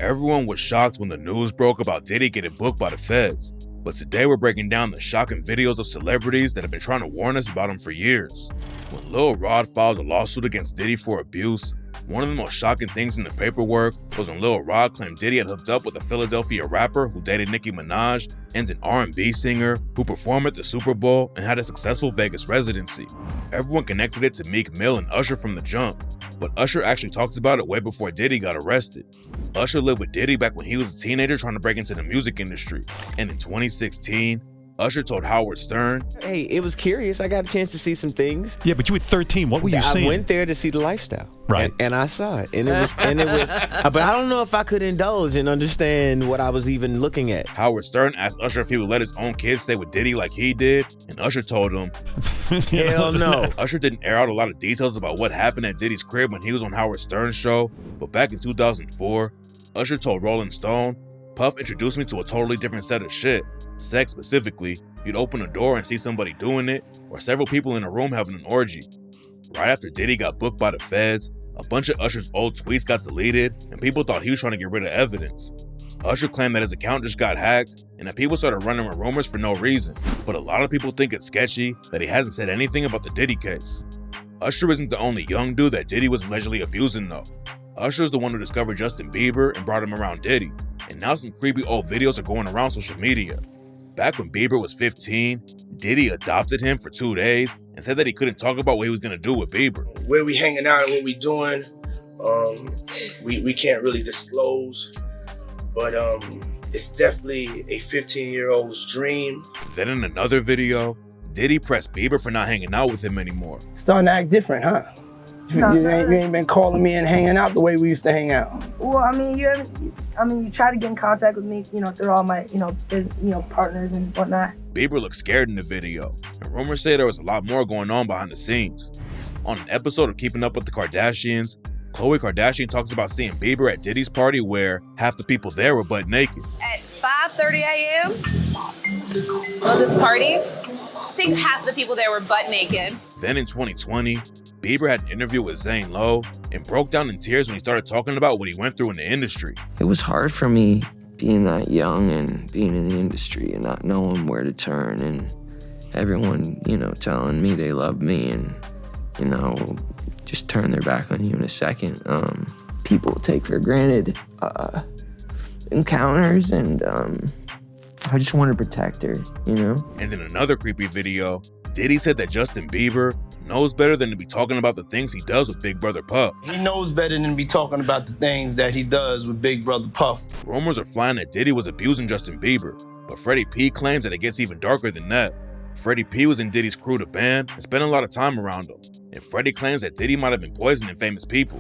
Everyone was shocked when the news broke about Diddy getting booked by the feds. But today we're breaking down the shocking videos of celebrities that have been trying to warn us about him for years. When Lil Rod filed a lawsuit against Diddy for abuse, one of the most shocking things in the paperwork was when Lil Rod claimed Diddy had hooked up with a Philadelphia rapper who dated Nicki Minaj and an R&B singer who performed at the Super Bowl and had a successful Vegas residency. Everyone connected it to Meek Mill and Usher from the jump, but Usher actually talked about it way before Diddy got arrested. Usher lived with Diddy back when he was a teenager trying to break into the music industry, and in 2016, Usher told Howard Stern, "Hey, it was curious. I got a chance to see some things." Yeah, but you were 13. What were you seeing? I went there to see the lifestyle, right? And I saw it, and it was, but I don't know if I could indulge and understand what I was even looking at. Howard Stern asked Usher if he would let his own kids stay with Diddy like he did, and Usher told him, "Hell no." Usher didn't air out a lot of details about what happened at Diddy's crib when he was on Howard Stern's show, but back in 2004, Usher told Rolling Stone, "Puff introduced me to a totally different set of shit. Sex specifically, you'd open a door and see somebody doing it, or several people in a room having an orgy." Right after Diddy got booked by the feds, a bunch of Usher's old tweets got deleted, and people thought he was trying to get rid of evidence. Usher claimed that his account just got hacked, and that people started running with rumors for no reason. But a lot of people think it's sketchy that he hasn't said anything about the Diddy case. Usher isn't the only young dude that Diddy was allegedly abusing though. Usher is the one who discovered Justin Bieber and brought him around Diddy, and now some creepy old videos are going around social media. Back when Bieber was 15, Diddy adopted him for 2 days and said that he couldn't talk about what he was going to do with Bieber. Where we hanging out and what we doing, we can't really disclose, but it's definitely a 15-year-old's dream. Then in another video, Diddy pressed Bieber for not hanging out with him anymore. Starting to act different, huh? You ain't been calling me and hanging out the way we used to hang out. Well, I mean, you try to get in contact with me, through all my, partners and whatnot. Bieber looked scared in the video, and rumors say there was a lot more going on behind the scenes. On an episode of Keeping Up with the Kardashians, Khloe Kardashian talks about seeing Bieber at Diddy's party where half the people there were butt naked. At 5:30 a.m. of this party, I think half the people there were butt naked. Then in 2020, Bieber had an interview with Zane Lowe and broke down in tears when he started talking about what he went through in the industry. It was hard for me being that young and being in the industry and not knowing where to turn, and everyone, telling me they love me and, just turn their back on you in a second. People take for granted encounters, and I just want to protect her, And in another creepy video, Diddy said that Justin Bieber knows better than to be talking about the things he does with Big Brother Puff. He knows better than to be talking about the things that he does with Big Brother Puff. Rumors are flying that Diddy was abusing Justin Bieber, but Freddie P claims that it gets even darker than that. Freddie P was in Diddy's crew, The Band, and spent a lot of time around him, and Freddie claims that Diddy might have been poisoning famous people.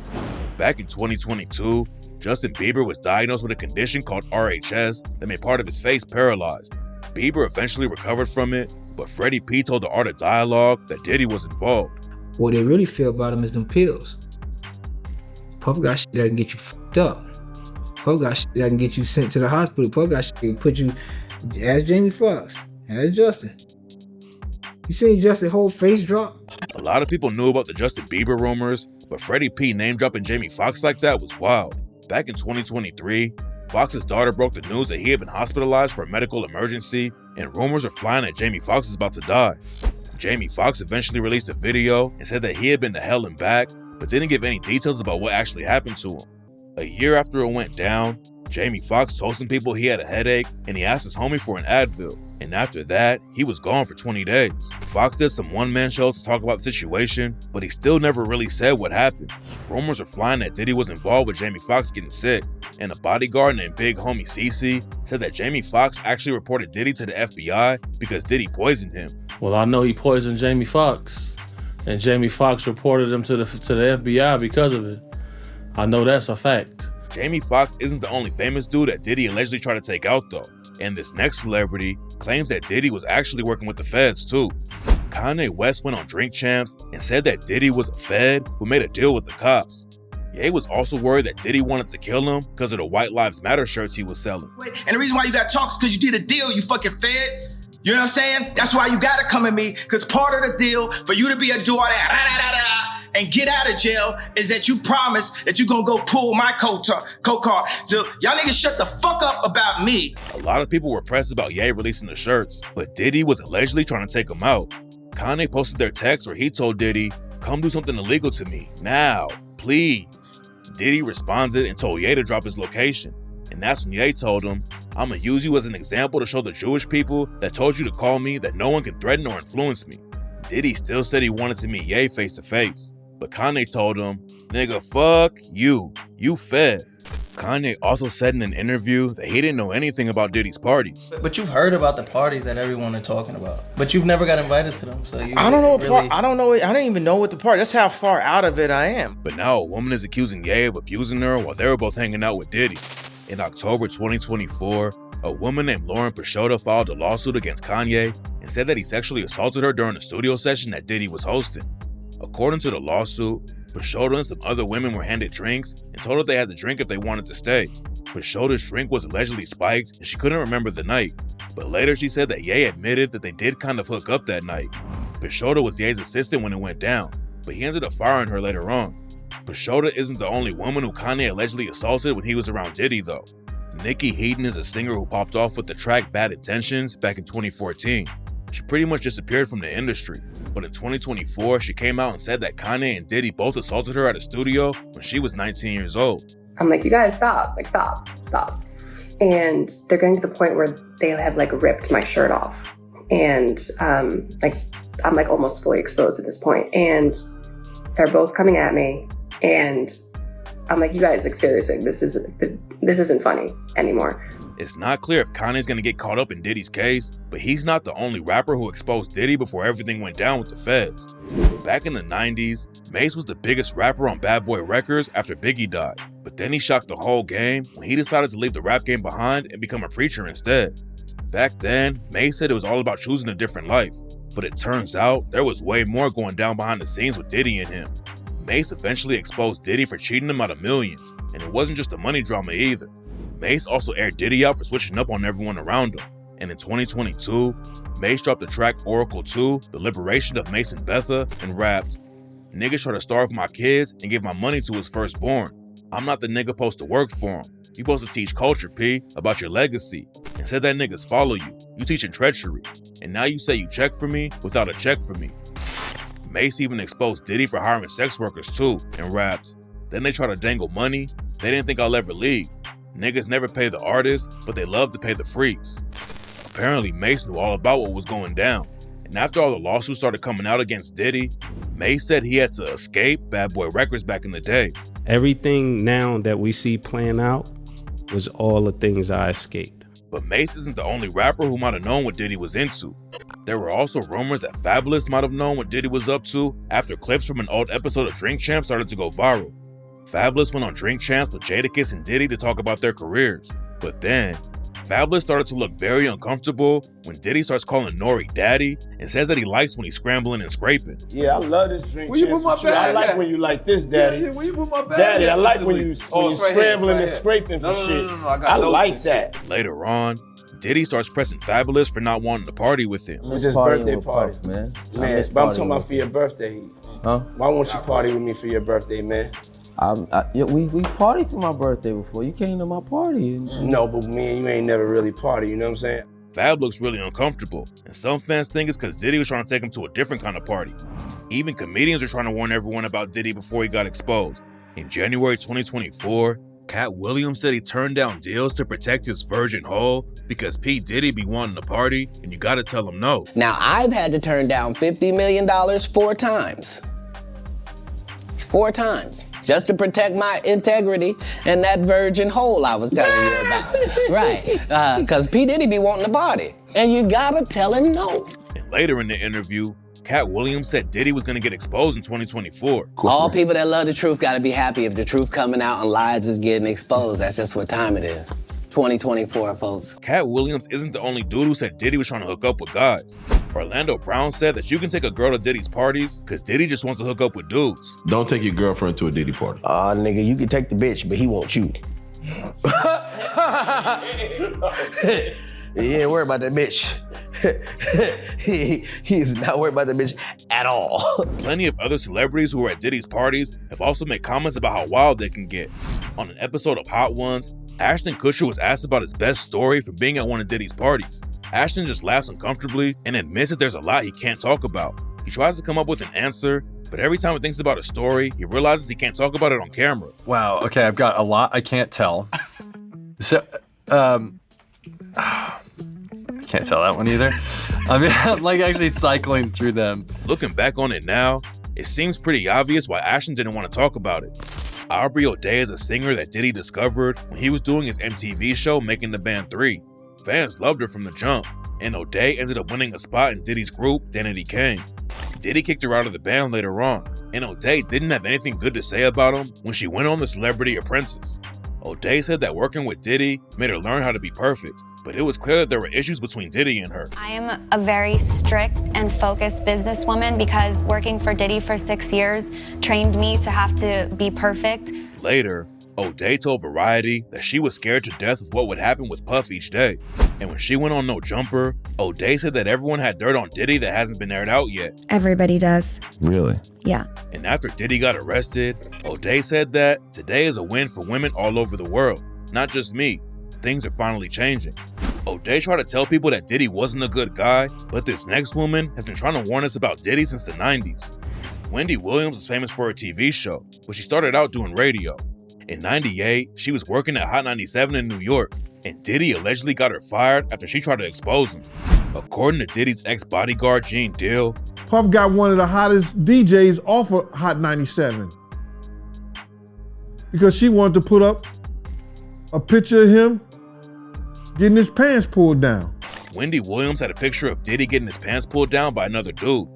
Back in 2022, Justin Bieber was diagnosed with a condition called RHS that made part of his face paralyzed. Bieber eventually recovered from it, but Freddie P told the Art of Dialogue that Diddy was involved. What they really feel about him is them pills. Puff got shit that can get you fucked up. Puff got shit that can get you sent to the hospital. Puff got shit that can put you, ask Jamie Foxx, ask Justin. You seen Justin's whole face drop? A lot of people knew about the Justin Bieber rumors, but Freddie P name-dropping Jamie Foxx like that was wild. Back in 2023, Foxx's daughter broke the news that he had been hospitalized for a medical emergency, and rumors are flying that Jamie Foxx is about to die. Jamie Foxx eventually released a video and said that he had been to hell and back, but didn't give any details about what actually happened to him. A year after it went down, Jamie Foxx told some people he had a headache, and he asked his homie for an Advil. And after that, he was gone for 20 days. Fox did some one-man shows to talk about the situation, but he still never really said what happened. Rumors are flying that Diddy was involved with Jamie Foxx getting sick, and a bodyguard named Big Homie CC said that Jamie Foxx actually reported Diddy to the FBI because Diddy poisoned him. Well, I know he poisoned Jamie Foxx, and Jamie Foxx reported him to the FBI because of it. I know that's a fact. Jamie Foxx isn't the only famous dude that Diddy allegedly tried to take out though, and this next celebrity claims that Diddy was actually working with the feds too. Kanye West went on Drink Champs and said that Diddy was a fed who made a deal with the cops. Ye was also worried that Diddy wanted to kill him because of the White Lives Matter shirts he was selling. And the reason why you got talk is because you did a deal, you fucking fed. You know what I'm saying? That's why you gotta come at me, because part of the deal for you to be a do all that and get out of jail is that you promise that you're gonna go pull my coat car. So y'all niggas shut the fuck up about me. A lot of people were pressed about Ye releasing the shirts, but Diddy was allegedly trying to take them out. Kanye posted their text where he told Diddy, "Come do something illegal to me, now, please." Diddy responded and told Ye to drop his location. And that's when Ye told him, "I'ma use you as an example to show the Jewish people that told you to call me that no one can threaten or influence me." Diddy still said he wanted to meet Ye face to face, but Kanye told him, "Nigga, fuck you, you fed." Kanye also said in an interview that he didn't know anything about Diddy's parties. But you've heard about the parties that everyone are talking about, but you've never got invited to them. So you I don't know. really... I don't know. I don't even know what the party. That's how far out of it I am. But now a woman is accusing Ye of abusing her while they were both hanging out with Diddy. In October 2024, a woman named Lauren Peixoto filed a lawsuit against Kanye and said that he sexually assaulted her during a studio session that Diddy was hosting. According to the lawsuit, Peixoto and some other women were handed drinks and told that they had to drink if they wanted to stay. Peixoto's drink was allegedly spiked and she couldn't remember the night, but later she said that Ye admitted that they did kind of hook up that night. Peixoto was Ye's assistant when it went down, but he ended up firing her later on. Peixoto isn't the only woman who Kanye allegedly assaulted when he was around Diddy though. Nikki Heaton is a singer who popped off with the track Bad Intentions back in 2014. She pretty much disappeared from the industry, but in 2024, she came out and said that Kanye and Diddy both assaulted her at a studio when she was 19 years old. I'm like, you guys stop, like stop. And they're getting to the point where they have like ripped my shirt off. And I'm like almost fully exposed at this point. And they're both coming at me. And I'm like, you guys, like seriously, this isn't funny anymore. It's not clear if Kanye's gonna get caught up in Diddy's case, but he's not the only rapper who exposed Diddy before everything went down with the feds. Back in the 90s, Mase was the biggest rapper on Bad Boy Records after Biggie died, but then he shocked the whole game when he decided to leave the rap game behind and become a preacher instead. Back then, Mase said it was all about choosing a different life, but it turns out there was way more going down behind the scenes with Diddy and him. Mase eventually exposed Diddy for cheating him out of millions, and it wasn't just a money drama either. Mase also aired Diddy out for switching up on everyone around him, and in 2022, Mase dropped the track Oracle 2, The Liberation of Mase and Betha, and rapped, "Niggas try to starve my kids and give my money to his firstborn. I'm not the nigga supposed to work for him. You supposed to teach culture, P, about your legacy, and said that niggas follow you. You teaching treachery, and now you say you check for me without a check for me." Mase even exposed Diddy for hiring sex workers too, and rapped, "Then they try to dangle money. They didn't think I'll ever leave. Niggas never pay the artists, but they love to pay the freaks." Apparently, Mase knew all about what was going down, and after all the lawsuits started coming out against Diddy, Mase said he had to escape Bad Boy Records back in the day. Everything now that we see playing out was all the things I escaped. But Mase isn't the only rapper who might have known what Diddy was into. There were also rumors that Fabolous might have known what Diddy was up to after clips from an old episode of Drink Champs started to go viral. Fabolous went on Drink Champs with Jadakiss and Diddy to talk about their careers. But then, Fabolous started to look very uncomfortable when Diddy starts calling Nori daddy and says that he likes when he's scrambling and scraping. Yeah, I love this drink. Where you put my bag? I like when you like this, daddy. Yeah, where you put my bag? Daddy, I like when you scrambling and here. scraping for shit. No, I got I notes like and that. shit. Later on, Diddy starts pressing Fabolous for not wanting to party with him. It's his birthday with party. Puff, man. Man, but I'm talking about for your birthday. Huh? Why won't you party with me for your birthday, man? We partied for my birthday before. You came to my party. No, but me and you ain't never really party, you know what I'm saying? Fab looks really uncomfortable, and some fans think it's because Diddy was trying to take him to a different kind of party. Even comedians are trying to warn everyone about Diddy before he got exposed. In January 2024, Cat Williams said he turned down deals to protect his virgin hole because P. Diddy be wanting to party, and you gotta tell him no. Now, I've had to turn down $50 million 4 times. 4 times. Just to protect my integrity and that virgin hole I was telling you about. Right, because P. Diddy be wanting to party. And you gotta tell him no. And later in the interview, Cat Williams said Diddy was gonna get exposed in 2024. All people that love the truth gotta be happy if the truth coming out and lies is getting exposed. That's just what time it is. 2024, folks. Cat Williams isn't the only dude who said Diddy was trying to hook up with guys. Orlando Brown said that you can take a girl to Diddy's parties because Diddy just wants to hook up with dudes. Don't take your girlfriend to a Diddy party. Nigga, you can take the bitch, but he wants you. You ain't worry about that bitch. he is not worried about the bitch at all. Plenty of other celebrities who were at Diddy's parties have also made comments about how wild they can get. On an episode of Hot Ones, Ashton Kutcher was asked about his best story from being at one of Diddy's parties. Ashton just laughs uncomfortably and admits that there's a lot he can't talk about. He tries to come up with an answer, but every time he thinks about a story, he realizes he can't talk about it on camera. Wow, okay, I've got a lot I can't tell. So, I can't tell that one either. I mean, I'm like actually cycling through them. Looking back on it now, it seems pretty obvious why Ashton didn't want to talk about it. Aubrey O'Day is a singer that Diddy discovered when he was doing his MTV show Making the Band 3. Fans loved her from the jump, and O'Day ended up winning a spot in Diddy's group, Danity Kane. Diddy kicked her out of the band later on, and O'Day didn't have anything good to say about him when she went on The Celebrity Apprentice. O'Day said that working with Diddy made her learn how to be perfect, but it was clear that there were issues between Diddy and her. I am a very strict and focused businesswoman because working for Diddy for 6 years trained me to have to be perfect. Later, O'Day told Variety that she was scared to death of what would happen with Puff each day. And when she went on No Jumper, O'Day said that everyone had dirt on Diddy that hasn't been aired out yet. Everybody does. Really? Yeah. And after Diddy got arrested, O'Day said that today is a win for women all over the world. Not just me. Things are finally changing. O'Day tried to tell people that Diddy wasn't a good guy, but this next woman has been trying to warn us about Diddy since the 90s. Wendy Williams is famous for her TV show, but she started out doing radio. In '98, she was working at Hot 97 in New York, and Diddy allegedly got her fired after she tried to expose him. According to Diddy's ex-bodyguard, Gene Deal, Puff got one of the hottest DJs off of Hot 97 because she wanted to put up a picture of him getting his pants pulled down. Wendy Williams had a picture of Diddy getting his pants pulled down by another dude.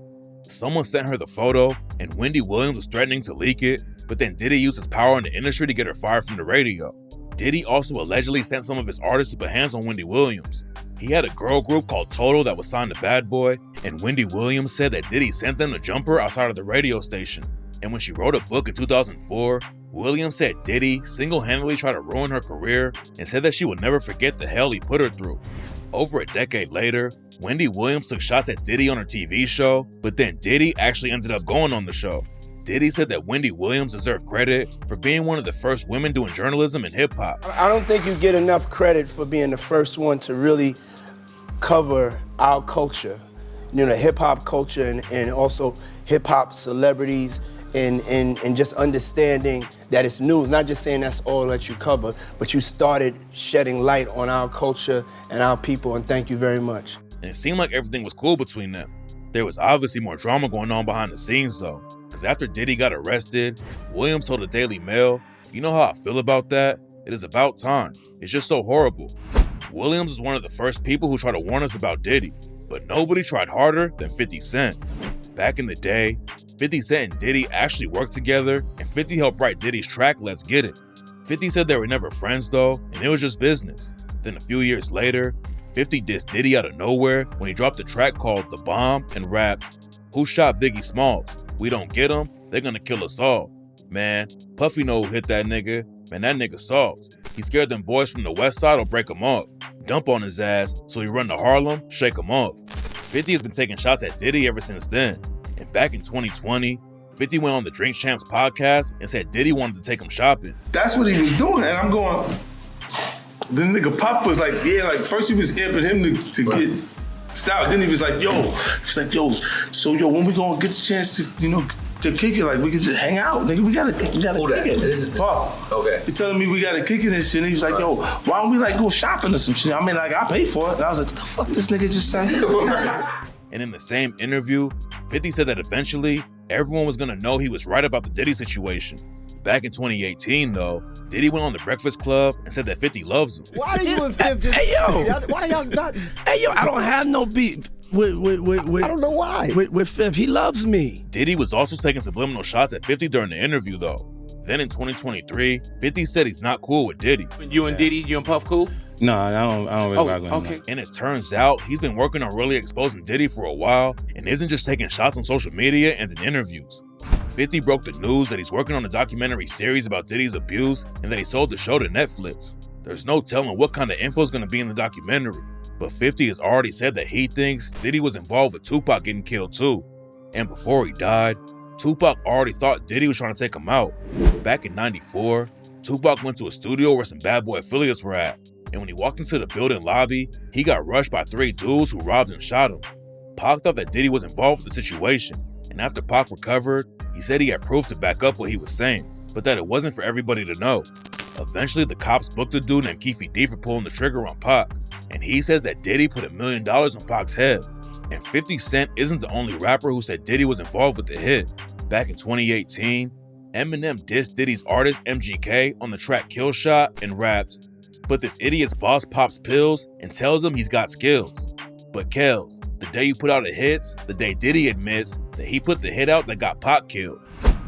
Someone sent her the photo, and Wendy Williams was threatening to leak it, but then Diddy used his power in the industry to get her fired from the radio. Diddy also allegedly sent some of his artists to put hands on Wendy Williams. He had a girl group called Total that was signed to Bad Boy, and Wendy Williams said that Diddy sent them to jump her outside of the radio station. And when she wrote a book in 2004, Williams said Diddy single-handedly tried to ruin her career and said that she would never forget the hell he put her through. Over a decade later, Wendy Williams took shots at Diddy on her TV show, but then Diddy actually ended up going on the show. Diddy said that Wendy Williams deserved credit for being one of the first women doing journalism in hip-hop. I don't think you get enough credit for being the first one to really cover our culture, you know, hip-hop culture and also hip-hop celebrities and just understanding that it's news, not just saying that's all that you cover, but you started shedding light on our culture and our people, and thank you very much. And it seemed like everything was cool between them. There was obviously more drama going on behind the scenes though, because after Diddy got arrested, Williams told the Daily Mail, "You know how I feel about that? It is about time. It's just so horrible." Williams was one of the first people who tried to warn us about Diddy, but nobody tried harder than 50 Cent. Back in the day, 50 Cent and Diddy actually worked together, and 50 helped write Diddy's track, Let's Get It. 50 said they were never friends though, and it was just business. Then a few years later, 50 dissed Diddy out of nowhere when he dropped a track called The Bomb and rapped, "Who shot Biggie Smalls? We don't get him, they're gonna kill us all." Man, Puffy know who hit that nigga. Man, that nigga soft. He scared them boys from the west side or break him off. Dump on his ass, so he run to Harlem, shake him off. 50 has been taking shots at Diddy ever since then. And back in 2020, 50 went on the Drink Champs podcast and said Diddy wanted to take him shopping. That's what he was doing, and I'm going, the nigga Puff was like, yeah, like first he was amping him to get style. Then he was like, yo, so when we gonna get the chance to, you know, to kick it, like we could just hang out, nigga, we gotta kick it. This is Puff. Okay. He telling me we gotta kick it and shit, and he was like, yo, why don't we like go shopping or some shit? I mean, like I pay for it. And I was like, what the fuck this nigga just said? And in the same interview, 50 said that eventually, everyone was gonna know he was right about the Diddy situation. Back in 2018 though, Diddy went on The Breakfast Club and said that 50 loves him. Why do you and Fif just... Hey, yo! Why y'all not... Hey, yo, I don't have no beef with I don't know why. With Fif, he loves me. Diddy was also taking subliminal shots at 50 during the interview though. Then in 2023, 50 said he's not cool with Diddy. You and Diddy, you and Puff cool? No, I don't really rock with him. Okay. And it turns out he's been working on really exposing Diddy for a while and isn't just taking shots on social media and in interviews. 50 broke the news that he's working on a documentary series about Diddy's abuse and that he sold the show to Netflix. There's no telling what kind of info is going to be in the documentary, but 50 has already said that he thinks Diddy was involved with Tupac getting killed too. And before he died, Tupac already thought Diddy was trying to take him out. Back in '94, Tupac went to a studio where some bad boy affiliates were at, and when he walked into the building lobby, he got rushed by 3 dudes who robbed and shot him. Pac thought that Diddy was involved with the situation, and after Pac recovered, he said he had proof to back up what he was saying, but that it wasn't for everybody to know. Eventually, the cops booked a dude named Keefe D for pulling the trigger on Pac, and he says that Diddy put $1 million on Pac's head. And 50 Cent isn't the only rapper who said Diddy was involved with the hit. Back in 2018, Eminem dissed Diddy's artist MGK on the track Kill Shot and rapped, "But this idiot's boss pops pills and tells him he's got skills. But Kells, the day you put out a hits, the day Diddy admits that he put the hit out that got Pac killed."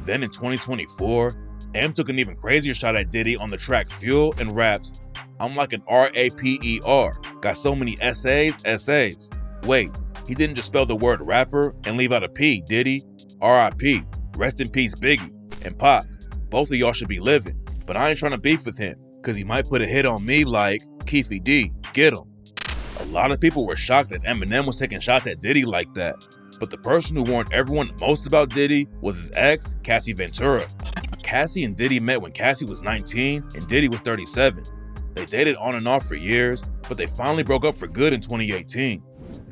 Then in 2024, M took an even crazier shot at Diddy on the track Fuel and raps, "I'm like an R-A-P-E-R, got so many essays. Wait, he didn't just spell the word rapper and leave out a P, did he? R.I.P., rest in peace Biggie, and Pac, both of y'all should be living, but I ain't trying to beef with him, cause he might put a hit on me like Keefe D, get him." A lot of people were shocked that Eminem was taking shots at Diddy like that, but the person who warned everyone the most about Diddy was his ex, Cassie Ventura. Cassie and Diddy met when Cassie was 19 and Diddy was 37. They dated on and off for years, but they finally broke up for good in 2018.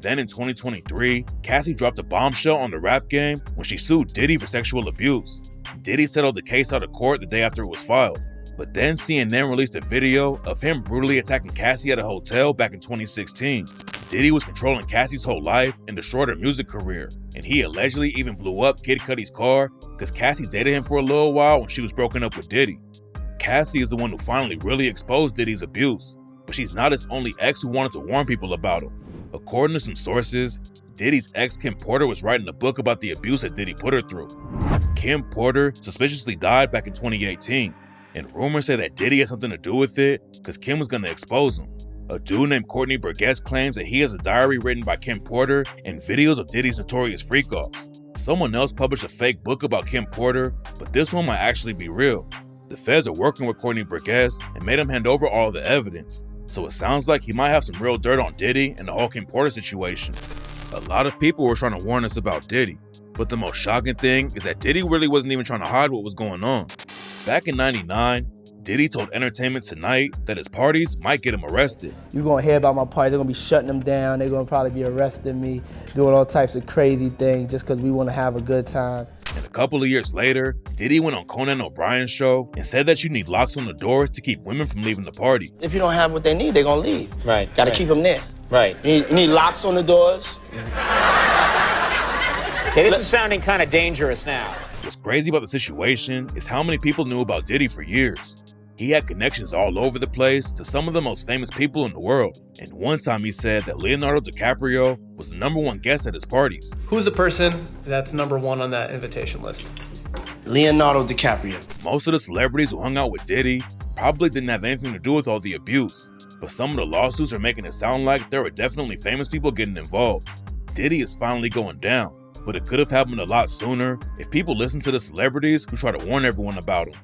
Then in 2023, Cassie dropped a bombshell on the rap game when she sued Diddy for sexual abuse. Diddy settled the case out of court the day after it was filed. But then CNN released a video of him brutally attacking Cassie at a hotel back in 2016. Diddy was controlling Cassie's whole life and destroyed her music career, and he allegedly even blew up Kid Cudi's car because Cassie dated him for a little while when she was broken up with Diddy. Cassie is the one who finally really exposed Diddy's abuse, but she's not his only ex who wanted to warn people about him. According to some sources, Diddy's ex Kim Porter was writing a book about the abuse that Diddy put her through. Kim Porter suspiciously died back in 2018, and rumors say that Diddy had something to do with it because Kim was going to expose him. A dude named Courtney Burgess claims that he has a diary written by Kim Porter and videos of Diddy's notorious freak-offs. Someone else published a fake book about Kim Porter, but this one might actually be real. The feds are working with Courtney Burgess and made him hand over all the evidence, so it sounds like he might have some real dirt on Diddy and the whole Kim Porter situation. A lot of people were trying to warn us about Diddy, but the most shocking thing is that Diddy really wasn't even trying to hide what was going on. Back in '99, Diddy told Entertainment Tonight that his parties might get him arrested. You're gonna hear about my parties, they're gonna be shutting them down, they're gonna probably be arresting me, doing all types of crazy things just because we wanna have a good time. And a couple of years later, Diddy went on Conan O'Brien's show and said that you need locks on the doors to keep women from leaving the party. If you don't have what they need, they're gonna leave. Right. Gotta keep them there. Right. You need locks on the doors. Okay, this is sounding kind of dangerous now. What's crazy about the situation is how many people knew about Diddy for years. He had connections all over the place to some of the most famous people in the world. And one time he said that Leonardo DiCaprio was the #1 guest at his parties. Who's the person that's #1 on that invitation list? Leonardo DiCaprio. Most of the celebrities who hung out with Diddy probably didn't have anything to do with all the abuse, but some of the lawsuits are making it sound like there were definitely famous people getting involved. Diddy is finally going down, but it could have happened a lot sooner if people listened to the celebrities who try to warn everyone about him.